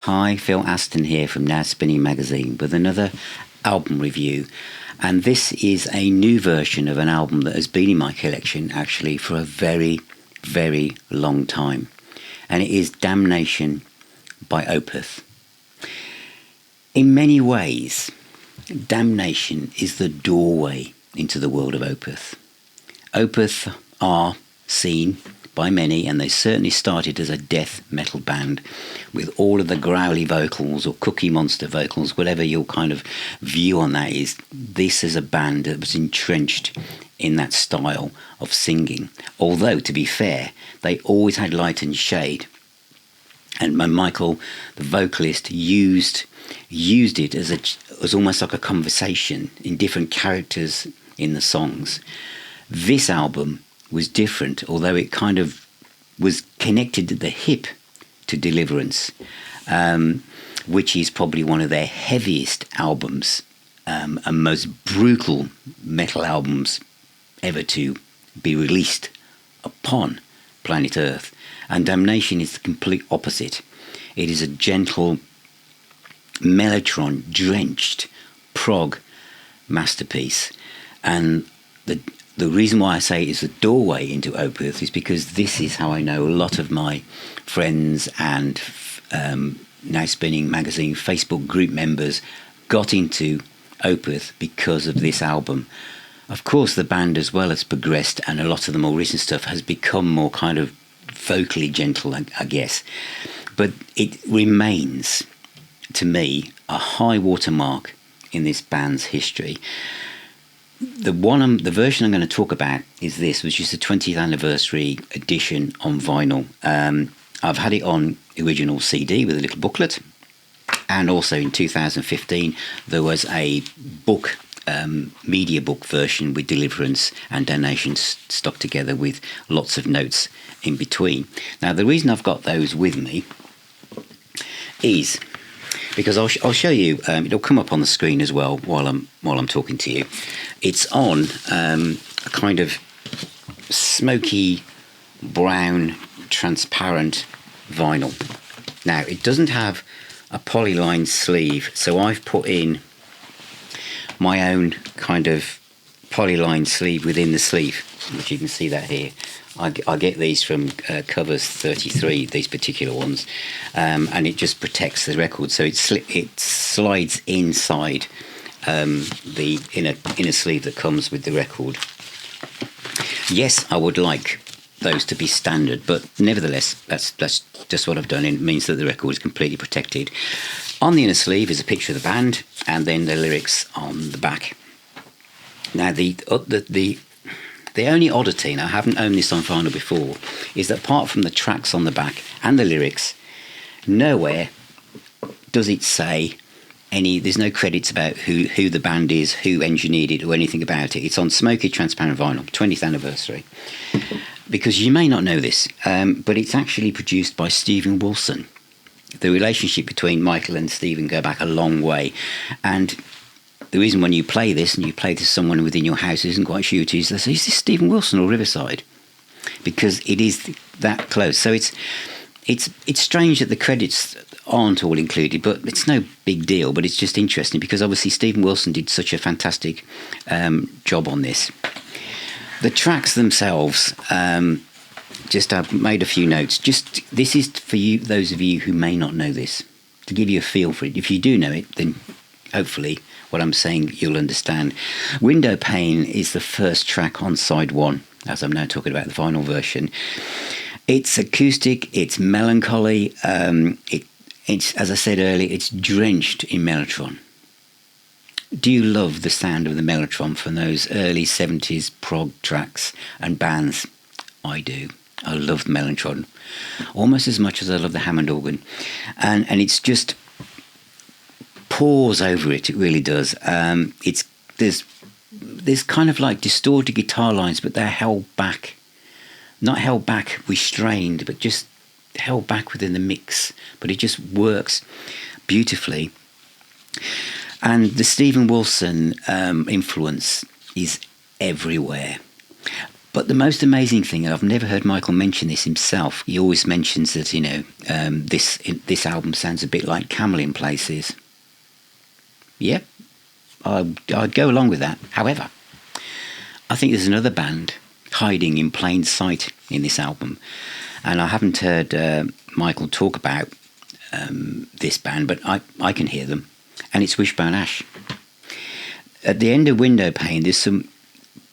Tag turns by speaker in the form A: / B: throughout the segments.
A: Hi, Phil Aston here from Now Spinning Magazine with another album review. And this is a new version of an album that has been in my collection actually for a very, very long time. And it is Damnation by Opeth. In many ways, Damnation is the doorway into the world of Opeth. Opeth are seen by many, and they certainly started as a death metal band with all of the growly vocals or Cookie Monster vocals, whatever your kind of view on that is. This is a band that was entrenched in that style of singing. Although, to be fair, they always had light and shade. And Michael, the vocalist, used it as almost like a conversation in different characters in the songs. This album was different, although it kind of was connected at the hip to Deliverance, which is probably one of their heaviest albums and most brutal metal albums ever to be released upon planet Earth. And Damnation is the complete opposite. It is a gentle, mellotron-drenched prog masterpiece. And the reason why I say it is the doorway into Opeth is because this is how I know a lot of my friends and Now Spinning Magazine Facebook group members got into Opeth because of this album. Of course, the band as well has progressed, and a lot of the more recent stuff has become more kind of vocally gentle, I guess. But it remains, to me, a high watermark in this band's history. The version I'm going to talk about is this, which is the 20th anniversary edition on vinyl. I've had it on original CD with a little booklet, and also in 2015 there was a book, media book version with Deliverance and Damnation stuck together with lots of notes in between. Now, the reason I've got those with me is because I'll show you. It'll come up on the screen as well while I'm talking to you. It's on a kind of smoky brown transparent vinyl. Now, it doesn't have a polyline sleeve, so I've put in my own kind of polyline sleeve within the sleeve, which you can see that here. I get these from Covers 33, these particular ones, and it just protects the record, so it slides inside the inner sleeve that comes with the record. Yes, I would like those to be standard, but nevertheless, that's just what I've done. It means that the record is completely protected. On the inner sleeve is a picture of the band, and then the lyrics on the back. Now, the only oddity, and I haven't owned this on vinyl before, is that apart from the tracks on the back and the lyrics, nowhere does it say there's no credits about who the band is, who engineered it, or anything about it. It's on Smokey transparent vinyl, 20th anniversary. Because you may not know this, but it's actually produced by Stephen Wilson. The relationship between Michael and Stephen go back a long way, and the reason when you play this and you play to someone within your house who isn't quite sure it is, they say, is this Stephen Wilson or Riverside? Because it is that close. So it's strange that the credits aren't all included, but it's no big deal. But it's just interesting because obviously Stephen Wilson did such a fantastic job on this. The tracks themselves, just I've made a few notes. Just this is for you, those of you who may not know this, to give you a feel for it. If you do know it, then hopefully what I'm saying you'll understand. Window Pane is the first track on side one, as I'm now talking about the vinyl version. It's acoustic, it's melancholy, it's, as I said earlier, it's drenched in mellotron. Do you love the sound of the mellotron from those early 70s prog tracks and bands? I do. I love the mellotron almost as much as I love the Hammond organ. And it's just pours over it really does. There's kind of like distorted guitar lines, but they're held back, not held back restrained, but just held back within the mix, but it just works beautifully. And the Stephen Wilson influence is everywhere. But the most amazing thing, and I've never heard Michael mention this himself, he always mentions that, this album sounds a bit like Camel in places. Yep, I'd go along with that. However, I think there's another band hiding in plain sight in this album. And I haven't heard Michael talk about this band, but I can hear them. And it's Wishbone Ash. At the end of Window Pane, there's some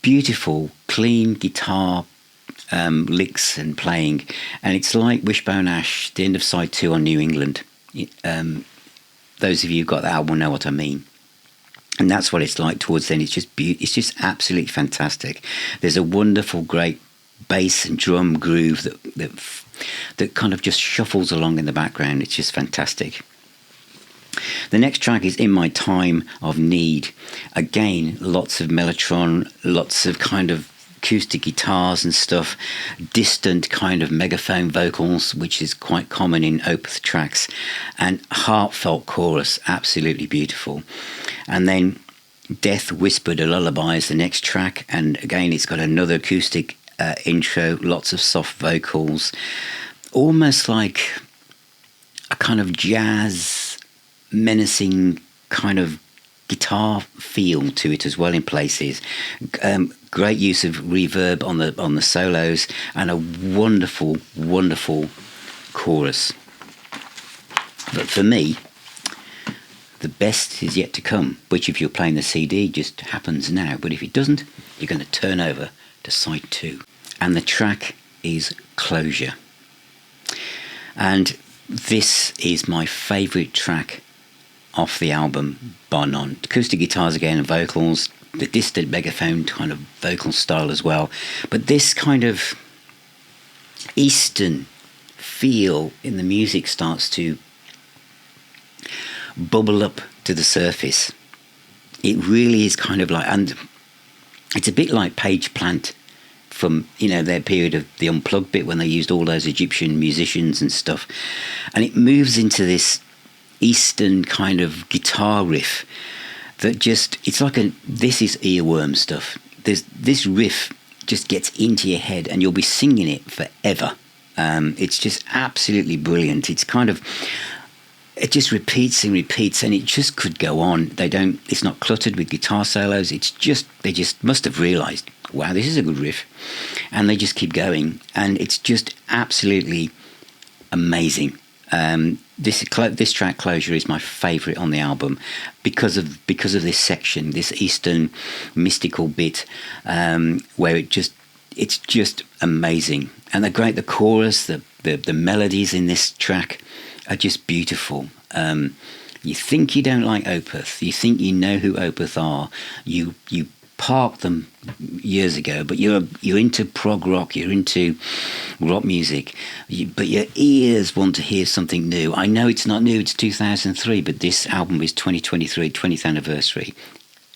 A: beautiful, clean guitar licks and playing. And it's like Wishbone Ash, the end of side 2 on New England. Those of you who've got that album know what I mean. And that's what it's like towards the end. It's just absolutely fantastic. There's a wonderful, great bass and drum groove that kind of just shuffles along in the background. It's just fantastic. The next track is In My Time of Need. Again, lots of mellotron, lots of kind of acoustic guitars and stuff, distant kind of megaphone vocals, which is quite common in Opeth tracks, and heartfelt chorus, absolutely beautiful. And then Death Whispered a Lullaby is the next track, and again it's got another acoustic intro, lots of soft vocals, almost like a kind of jazz, menacing kind of guitar feel to it as well in places. Great use of reverb on the solos, and a wonderful, wonderful chorus. But for me, the best is yet to come, which if you're playing the CD just happens now, but if it doesn't, you're going to turn over to side 2. And the track is Closure. And this is my favourite track off the album, bar none. Acoustic guitars again and vocals, the distant megaphone kind of vocal style as well. But this kind of Eastern feel in the music starts to bubble up to the surface. It really is kind of like, and it's a bit like Page Plant from, their period of the Unplugged bit when they used all those Egyptian musicians and stuff. And it moves into this Eastern kind of guitar riff that just, it's like this is earworm stuff. This riff just gets into your head and you'll be singing it forever. It's just absolutely brilliant. It's kind of, it just repeats and repeats, and it just could go on. It's not cluttered with guitar solos. It's just, they just must have realised, wow, this is a good riff. And they just keep going. And it's just absolutely amazing. This track Closure is my favourite on the album because of this section, this Eastern mystical bit, where it's just amazing. And the chorus, the melodies in this track are just beautiful. You think you don't like Opeth, you think you know who Opeth are, you parked them years ago, but you're into prog rock, you're into rock music, but your ears want to hear something new. I know it's not new, it's 2003, but this album is 2023, 20th anniversary.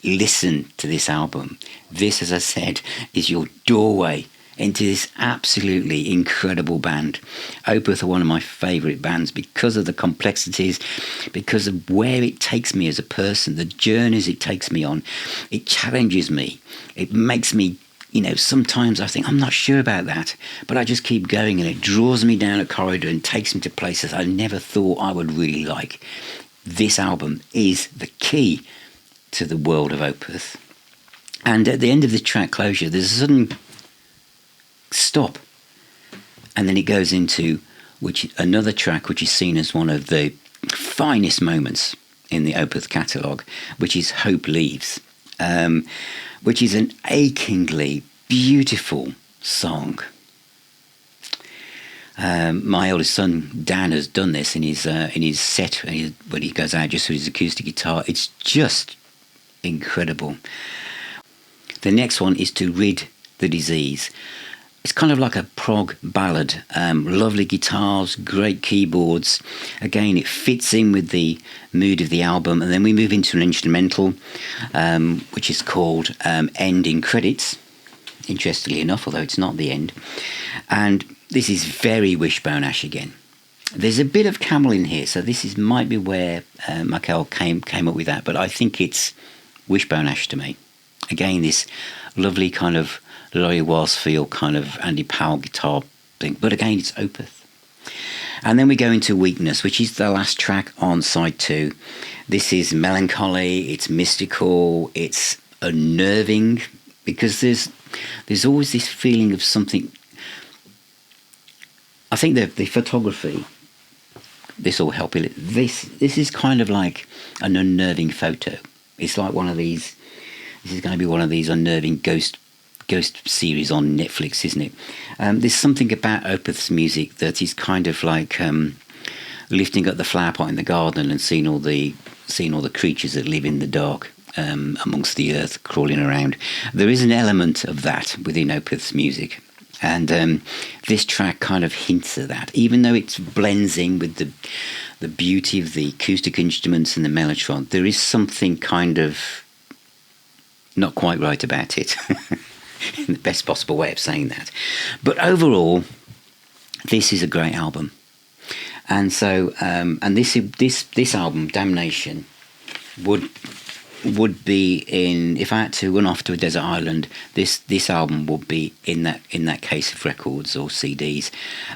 A: Listen to this album. This, as I said, is your doorway into this absolutely incredible band. Opeth are one of my favourite bands because of the complexities, because of where it takes me as a person, the journeys it takes me on. It challenges me. It makes me, sometimes I think, I'm not sure about that, but I just keep going, and it draws me down a corridor and takes me to places I never thought I would really like. This album is the key to the world of Opeth. And at the end of the track Closure, there's a sudden stop, and then it goes into another track which is seen as one of the finest moments in the Opeth catalogue, which is Hope Leaves, which is an achingly beautiful song. My oldest son Dan has done this in his set when he goes out just with his acoustic guitar. It's just incredible. The next one is To Rid the Disease. It's kind of like a prog ballad, lovely guitars, great keyboards. Again, it fits in with the mood of the album. And then we move into an instrumental, which is called Ending Credits, interestingly enough, although it's not the end. And this is very Wishbone Ash again. There's a bit of Camel in here, so might be where Michael came up with that, but I think it's Wishbone Ash to me. Again, this lovely kind of Laurie Walsfield kind of Andy Powell guitar thing. But again, it's Opeth. And then we go into Weakness, which is the last track on side 2. This is melancholy, it's mystical, it's unnerving, because there's always this feeling of something. I think the photography, this will help it. This is kind of like an unnerving photo. It's like one of these. This is going to be one of these unnerving ghost series on Netflix, isn't it? There's something about Opeth's music that is kind of like lifting up the flower pot in the garden and seeing all the creatures that live in the dark amongst the earth, crawling around. There is an element of that within Opeth's music, and this track kind of hints at that, even though it blends in with the beauty of the acoustic instruments and the mellotron. There is something kind of not quite right about it. In the best possible way of saying that. But overall, this is a great album. And so, and this album, Damnation, would be in, if I had to run off to a desert island, this album would be in that case of records or CDs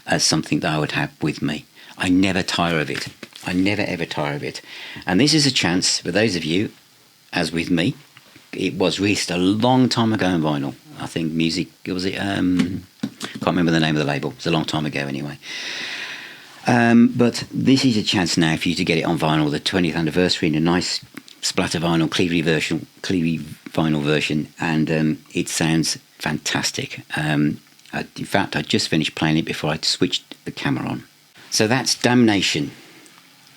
A: as something that I would have with me. I never tire of it. I never ever tire of it. And this is a chance for those of you, as with me. It was released a long time ago on vinyl. I think can't remember the name of the label. It's a long time ago anyway. But this is a chance now for you to get it on vinyl, the 20th anniversary, in a nice splatter vinyl, Cleary vinyl version, and it sounds fantastic. In fact, I just finished playing it before I switched the camera on. So that's Damnation,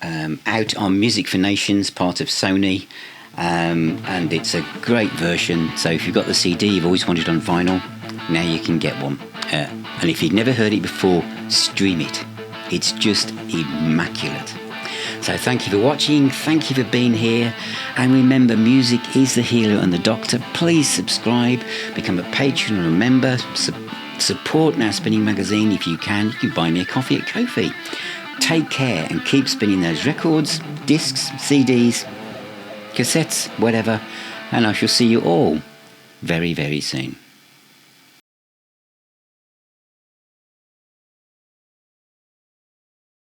A: out on Music for Nations, part of Sony. And it's a great version. So if you've got the CD you've always wanted on vinyl, now you can get one. And if you've never heard it before, stream it. It's just immaculate. So thank you for watching, thank you for being here, and remember, music is the healer and the doctor. Please subscribe, become a patron or a member, support Now Spinning Magazine if you can. You can buy me a coffee at Ko-fi. Take care and keep spinning those records, discs, CDs, cassettes, whatever, and I shall see you all very, very soon.